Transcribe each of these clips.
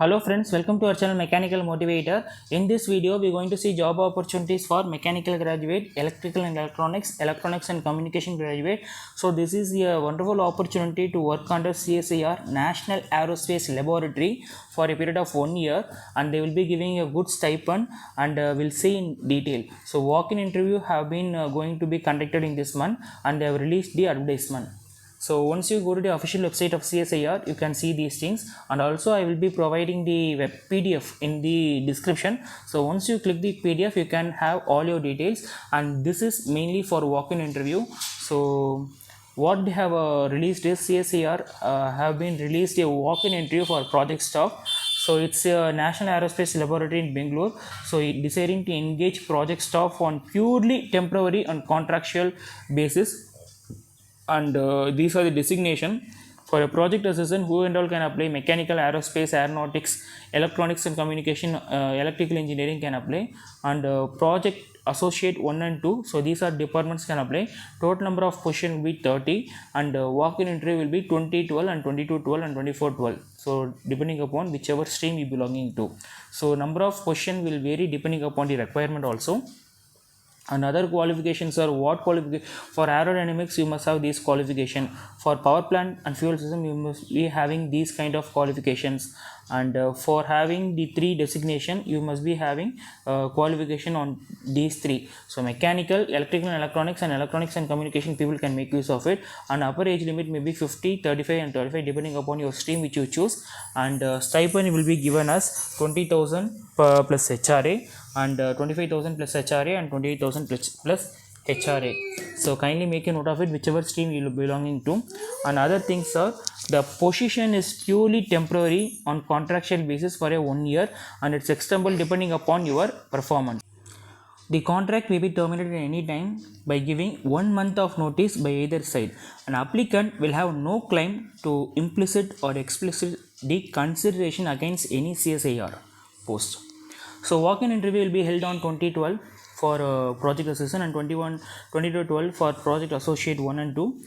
Hello friends, welcome to our channel Mechanical Motivator. In this video, we are going to see job opportunities for mechanical graduate, electrical and electronics and communication graduate. So this is a wonderful opportunity to work under CSIR, National Aerospace Laboratory, for a period of 1 year, and they will be giving a good stipend, and we'll see in detail. So walk-in interview have been going to be conducted in this month, and they have released the advertisement. So once you go to the official website of CSIR, you can see these things, and also I will be providing the web PDF in the description. So once you click the PDF, you can have all your details, and this is mainly for walk-in interview. So what they have released is CSIR have been released a walk-in interview for project staff. So it's a National Aerospace Laboratory in Bangalore. So it desiring to engage project staff on purely temporary and contractual basis, and these are the designation for a project assistant. Who and all can apply? Mechanical, aerospace, aeronautics, electronics and communication, electrical engineering can apply, and project associate 1 and 2. So these are departments can apply. Total number of position will be 30, and walk-in interview will be 2012 and 2212 and 2412. So depending upon whichever stream you belonging to. So number of position will vary depending upon the requirement also. And other qualifications are what qualification for aerodynamics, you must have these qualification. For power plant and fuel system, you must be having these kind of qualifications, and for having the 3 designation, you must be having qualification on these 3. So mechanical, electrical and electronics and communication people can make use of it, and upper age limit may be 50, 35 and 35 depending upon your stream which you choose, and stipend will be given as 20,000 plus HRA, and 25,000 plus HRA and 28,000 plus HRA. So kindly make a note of it, whichever stream you are belonging to. And other things are, the position is purely temporary on contractual basis for a 1 year, and it's extendable depending upon your performance. The contract may be terminated at any time by giving 1 month of notice by either side. An applicant will have no claim to implicit or explicit consideration against any CSIR post. So walk-in interview will be held on 2012 for project assistant, and 2212 for project associate 1 and 2,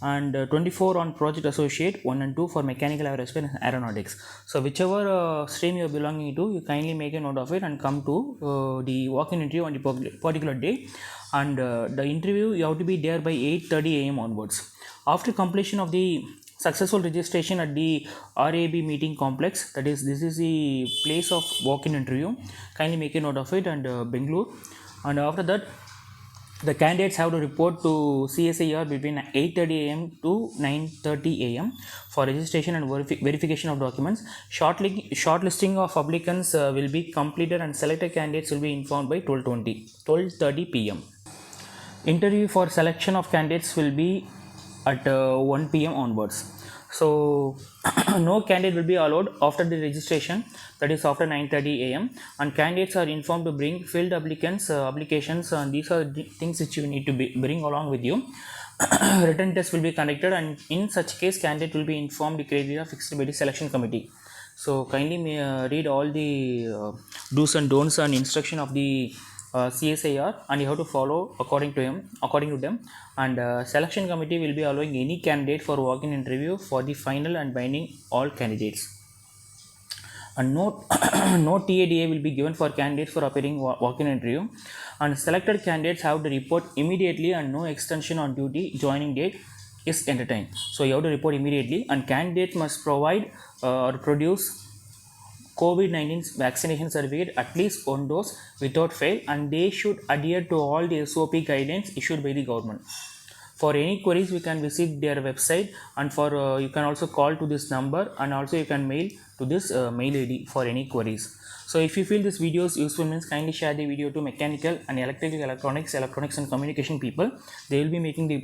and 24 on project associate 1 and 2 for mechanical, aerospace and aeronautics. So whichever stream you are belonging to, you kindly make a note of it and come to the walk-in interview on the particular day. And the interview, you have to be there by 8:30 AM onwards. After completion of the successful registration at the RAB meeting complex, that is, this is the place of walk-in interview, kindly make a note of it, and Bangalore. And after that, the candidates have to report to CSIR between 8:30 AM to 9:30 AM for registration and verification of documents. Shortlisting of applicants will be completed, and selected candidates will be informed by 12:30 PM. Interview for selection of candidates will be at 1 PM onwards. So no candidate will be allowed after the registration, that is after 9:30 AM, and candidates are informed to bring filled applications, and these are the things which you need to bring along with you. Written test will be conducted, and in such case candidate will be informed the criteria fixed by the selection committee. So kindly read all the do's and don'ts and instruction of the CSIR, and you have to follow according to them. And selection committee will be allowing any candidate for walk-in interview for the final and binding all candidates. And no TADA will be given for candidates for appearing walk-in interview, and selected candidates have to report immediately, and no extension on duty joining date is entertained. So you have to report immediately, and candidate must provide or produce COVID-19 vaccination certificate, at least 1 dose without fail, and they should adhere to all the SOP guidelines issued by the government. For any queries, you can visit their website, and for you can also call to this number, and also you can mail to this mail ID for any queries. So if you feel this video is useful, means kindly share the video to mechanical and electrical, electronics and communication people. They will be making the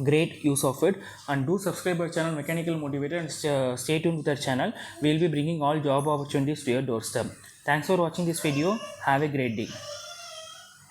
great use of it. And do subscribe our channel Mechanical Motivator, and stay tuned with our channel. We will be bringing all job opportunities to your doorstep. Thanks for watching this video. Have a great day.